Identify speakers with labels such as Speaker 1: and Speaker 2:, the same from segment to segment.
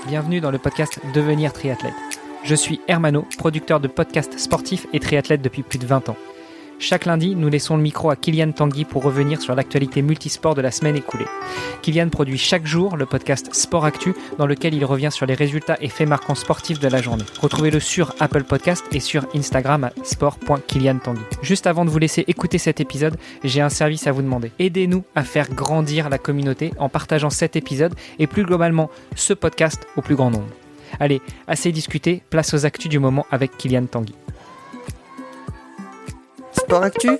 Speaker 1: bienvenue dans le podcast Devenir triathlète. Je suis Hermano, producteur de podcasts sportifs et triathlète depuis plus de 20 ans. Chaque lundi, nous laissons le micro à Kylian Tanguy pour revenir sur l'actualité multisport de la semaine écoulée. Kylian produit chaque jour le podcast Sport Actu, dans lequel il revient sur les résultats et faits marquants sportifs de la journée. Retrouvez-le sur Apple Podcast et sur Instagram à sport.kyliantanguy. Juste avant de vous laisser écouter cet épisode, j'ai un service à vous demander. Aidez-nous à faire grandir la communauté en partageant cet épisode et plus globalement ce podcast au plus grand nombre. Allez, assez discuté, place aux actus du moment avec Kylian Tanguy.
Speaker 2: Sport Actu,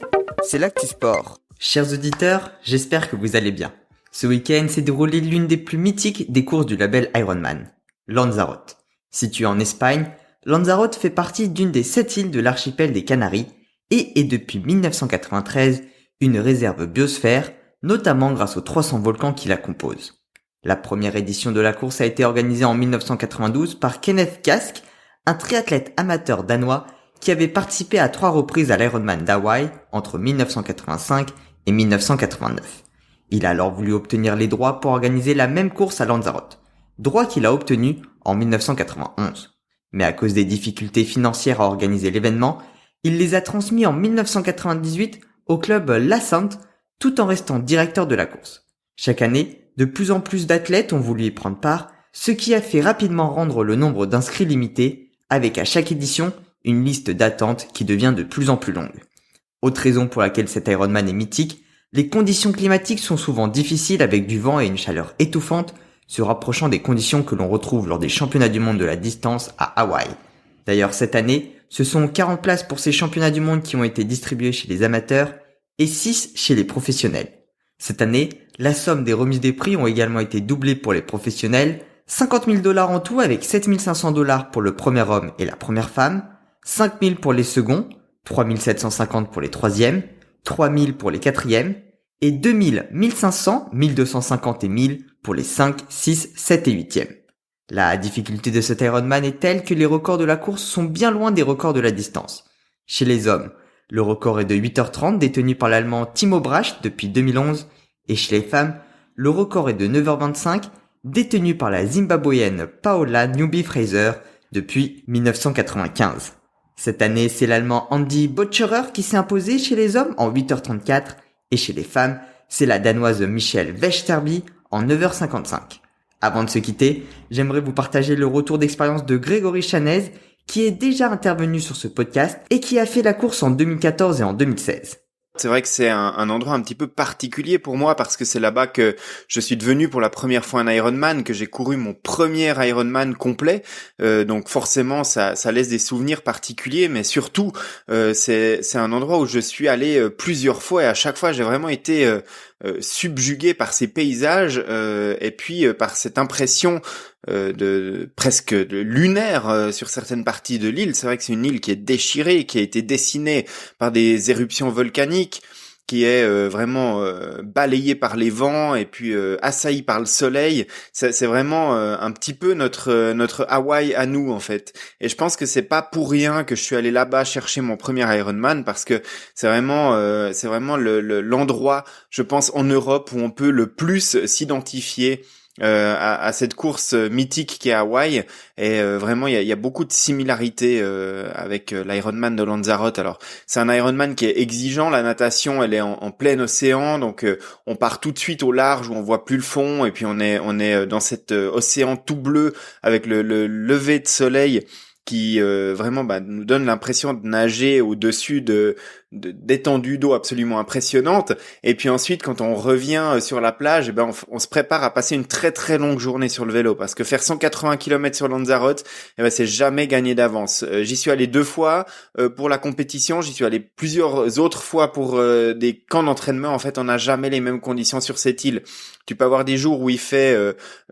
Speaker 2: c'est l'actu sport. Chers auditeurs, j'espère que vous allez bien. Ce week-end s'est déroulée l'une des plus mythiques des courses du label Ironman, Lanzarote. Située en Espagne, Lanzarote fait partie d'une des 7 îles de l'archipel des Canaries et est depuis 1993 une réserve biosphère, notamment grâce aux 300 volcans qui la composent. La première édition de la course a été organisée en 1992 par Kenneth Kask, un triathlète amateur danois qui avait participé à 3 reprises à l'Ironman d'Hawaï entre 1985 et 1989. Il a alors voulu obtenir les droits pour organiser la même course à Lanzarote, droit qu'il a obtenu en 1991. Mais à cause des difficultés financières à organiser l'événement, il les a transmis en 1998 au club La Sainte, tout en restant directeur de la course. Chaque année, de plus en plus d'athlètes ont voulu y prendre part, ce qui a fait rapidement rendre le nombre d'inscrits limité, avec à chaque édition une liste d'attente qui devient de plus en plus longue. Autre raison pour laquelle cet Ironman est mythique, les conditions climatiques sont souvent difficiles avec du vent et une chaleur étouffante, se rapprochant des conditions que l'on retrouve lors des championnats du monde de la distance à Hawaï. D'ailleurs, cette année, ce sont 40 places pour ces championnats du monde qui ont été distribuées chez les amateurs et 6 chez les professionnels. Cette année, la somme des remises des prix ont également été doublées pour les professionnels, 50 000 $ en tout avec 7 500 $ pour le premier homme et la première femme, 5 000 pour les seconds, 3 750 pour les troisièmes, 3 000 pour les quatrièmes, et 2 000, 1 500, 1 250 et 1 000 pour les 5, 6, 7 et 8e. La difficulté de cet Ironman est telle que les records de la course sont bien loin des records de la distance. Chez les hommes, le record est de 8h30 détenu par l'Allemand Timo Bracht depuis 2011, et chez les femmes, le record est de 9h25 détenu par la Zimbabwéenne Paola Newby-Fraser depuis 1995. Cette année, c'est l'Allemand Andy Botscherer qui s'est imposé chez les hommes en 8h34 et chez les femmes, c'est la Danoise Michelle Westerby en 9h55. Avant de se quitter, j'aimerais vous partager le retour d'expérience de Grégory Chanez qui est déjà intervenu sur ce podcast et qui a fait la course en 2014 et en 2016.
Speaker 3: C'est vrai que c'est un endroit un petit peu particulier pour moi parce que c'est là-bas que je suis devenu pour la première fois un Ironman, que j'ai couru mon premier Ironman complet. Donc forcément, ça laisse des souvenirs particuliers, mais surtout, c'est un endroit où je suis allé plusieurs fois et à chaque fois, j'ai vraiment été subjugué par ces paysages et puis par cette impression de presque lunaire sur certaines parties de l'île. C'est vrai que c'est une île qui est déchirée, qui a été dessinée par des éruptions volcaniques, qui est vraiment balayée par les vents et puis assaillie par le soleil. C'est vraiment un petit peu notre Hawaï à nous en fait. Et je pense que c'est pas pour rien que je suis allé là-bas chercher mon premier Ironman parce que c'est vraiment l'endroit, je pense, en Europe où on peut le plus s'identifier à cette course mythique qui est Hawaï. Et vraiment il y a beaucoup de similarités avec l'Ironman de Lanzarote. Alors c'est un Ironman qui est exigeant, la natation elle est en plein océan, donc on part tout de suite au large où on voit plus le fond et puis on est dans cet océan tout bleu avec le lever de soleil qui vraiment nous donne l'impression de nager au-dessus d'étendues d'eau absolument impressionnantes. Et puis ensuite, quand on revient sur la plage, on se prépare à passer une très très longue journée sur le vélo, parce que faire 180 km sur Lanzarote, c'est jamais gagné d'avance. J'y suis allé 2 fois pour la compétition, j'y suis allé plusieurs autres fois pour des camps d'entraînement. En fait, on n'a jamais les mêmes conditions sur cette île. Tu peux avoir des jours où il fait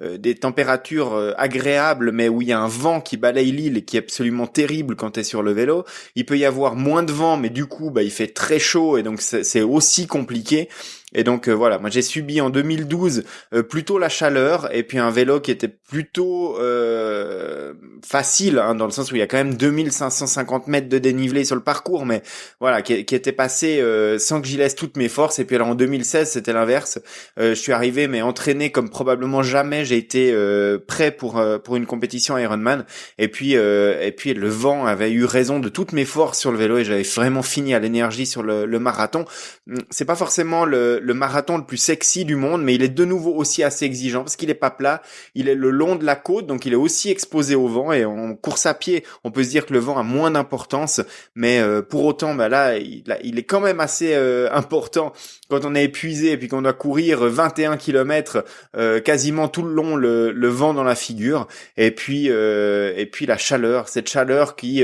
Speaker 3: des températures agréables, mais où il y a un vent qui balaye l'île et qui est absolument terrible quand tu es sur le vélo. Il peut y avoir moins de vent, mais du coup, il fait très chaud et donc c'est aussi compliqué. Et donc voilà, moi j'ai subi en 2012 plutôt la chaleur et puis un vélo qui était plutôt facile, hein, dans le sens où il y a quand même 2550 mètres de dénivelé sur le parcours, mais voilà, qui était passé sans que j'y laisse toutes mes forces. Et puis alors en 2016 c'était l'inverse. Je suis arrivé mais entraîné comme probablement jamais j'ai été prêt pour une compétition Ironman. Et puis le vent avait eu raison de toutes mes forces sur le vélo et j'avais vraiment fini à l'énergie sur le marathon. C'est pas forcément le marathon le plus sexy du monde, mais il est de nouveau aussi assez exigeant parce qu'il est pas plat, il est le long de la côte, donc il est aussi exposé au vent. Et en course à pied, on peut se dire que le vent a moins d'importance, mais pour autant, là, il est quand même assez important quand on est épuisé et puis qu'on doit courir 21 km quasiment tout le long, le vent dans la figure, et puis la chaleur, cette chaleur qui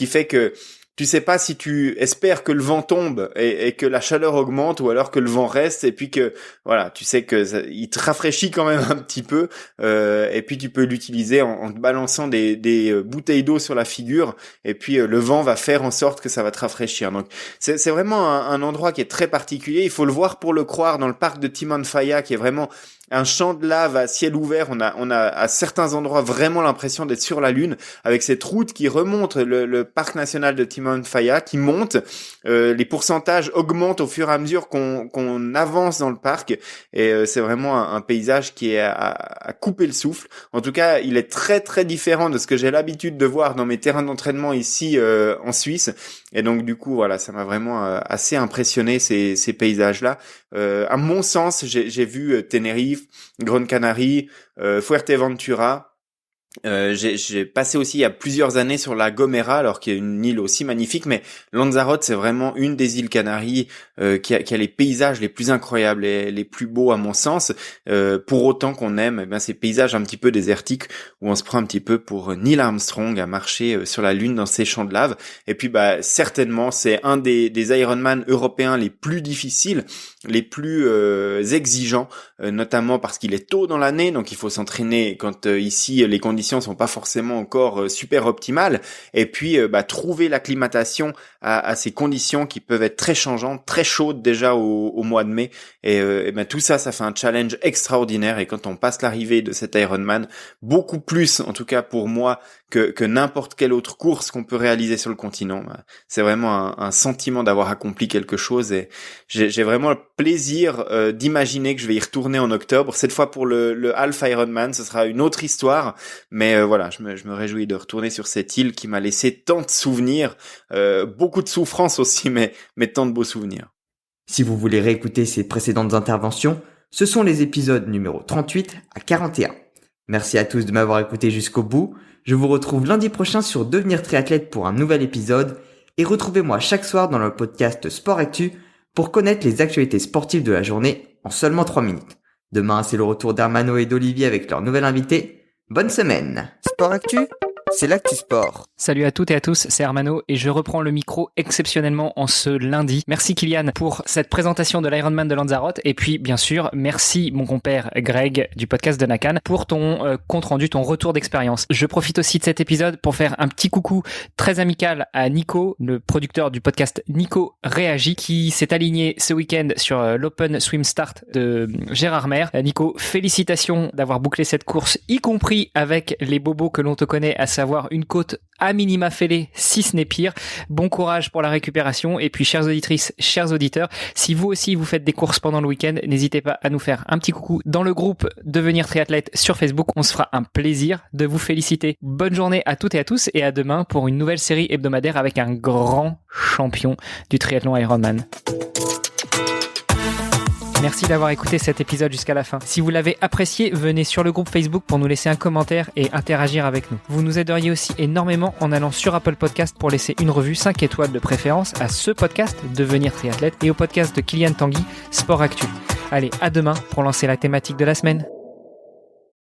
Speaker 3: fait que tu sais pas si tu espères que le vent tombe et que la chaleur augmente, ou alors que le vent reste, et puis que voilà, tu sais que il te rafraîchit quand même un petit peu, et puis tu peux l'utiliser en te balançant des bouteilles d'eau sur la figure, et puis le vent va faire en sorte que ça va te rafraîchir. Donc c'est vraiment un endroit qui est très particulier. Il faut le voir pour le croire. Dans le parc de Timanfaya, qui est vraiment un champ de lave à ciel ouvert, on a à certains endroits vraiment l'impression d'être sur la Lune, avec cette route qui remonte le parc national de Timanfaya, qui monte. Les pourcentages augmentent au fur et à mesure qu'on avance dans le parc, et c'est vraiment un paysage qui est à couper le souffle. En tout cas, il est très très différent de ce que j'ai l'habitude de voir dans mes terrains d'entraînement ici en Suisse. Et donc du coup, voilà, ça m'a vraiment assez impressionné, ces paysages-là. À mon sens, j'ai vu Tenerife, Grande Canarie, Fuerteventura. J'ai passé aussi il y a plusieurs années sur la Gomera, alors qu'il y a une île aussi magnifique, mais Lanzarote, c'est vraiment une des îles Canaries qui a les paysages les plus incroyables et les plus beaux à mon sens, pour autant qu'on aime ces paysages un petit peu désertiques où on se prend un petit peu pour Neil Armstrong à marcher sur la Lune dans ces champs de lave. Et puis certainement c'est un des Ironman européens les plus difficiles, les plus exigeants, notamment parce qu'il est tôt dans l'année, donc il faut s'entraîner quand ici les conditions sont pas forcément encore super optimales, et puis trouver l'acclimatation à ces conditions qui peuvent être très changeantes, très chaudes déjà au mois de mai, et tout ça fait un challenge extraordinaire. Et quand on passe l'arrivée de cet Ironman, beaucoup plus en tout cas pour moi que n'importe quelle autre course qu'on peut réaliser sur le continent, c'est vraiment un sentiment d'avoir accompli quelque chose, et j'ai vraiment le plaisir d'imaginer que je vais y retourner en octobre, cette fois pour le Half Ironman. Ce sera une autre histoire, mais voilà, je me réjouis de retourner sur cette île qui m'a laissé tant de souvenirs, beaucoup de souffrances aussi, mais tant de beaux souvenirs.
Speaker 2: Si vous voulez réécouter ces précédentes interventions, ce sont les épisodes numéro 38 à 41. Merci à tous de m'avoir écouté jusqu'au bout. Je vous retrouve lundi prochain sur Devenir triathlète pour un nouvel épisode, et retrouvez-moi chaque soir dans le podcast Sport Actu pour connaître les actualités sportives de la journée en seulement 3 minutes. Demain, c'est le retour d'Hermano et d'Olivier avec leur nouvel invité. Bonne semaine. Sport Actu, c'est l'actu sport.
Speaker 1: Salut à toutes et à tous, c'est Hermano et je reprends le micro exceptionnellement en ce lundi. Merci Kylian pour cette présentation de l'Ironman de Lanzarote, et puis bien sûr merci mon compère Greg du podcast de Nakan pour ton compte rendu, ton retour d'expérience. Je profite aussi de cet épisode pour faire un petit coucou très amical à Nico, le producteur du podcast Nico Réagit, qui s'est aligné ce week-end sur l'Open Swim Start de Gérard Mer. Nico, félicitations d'avoir bouclé cette course, y compris avec les bobos que l'on te connaît, à savoir une côte à minima fêlée, si ce n'est pire. Bon courage pour la récupération, et puis chères auditrices, chers auditeurs, si vous aussi vous faites des courses pendant le week-end, n'hésitez pas à nous faire un petit coucou dans le groupe Devenir triathlète sur Facebook, on se fera un plaisir de vous féliciter. Bonne journée à toutes et à tous, et à demain pour une nouvelle série hebdomadaire avec un grand champion du triathlon Ironman. Merci d'avoir écouté cet épisode jusqu'à la fin. Si vous l'avez apprécié, venez sur le groupe Facebook pour nous laisser un commentaire et interagir avec nous. Vous nous aideriez aussi énormément en allant sur Apple Podcast pour laisser une revue 5 étoiles de préférence à ce podcast Devenir triathlète et au podcast de Kylian Tanguy, Sport Actu. Allez, à demain pour lancer la thématique de la semaine.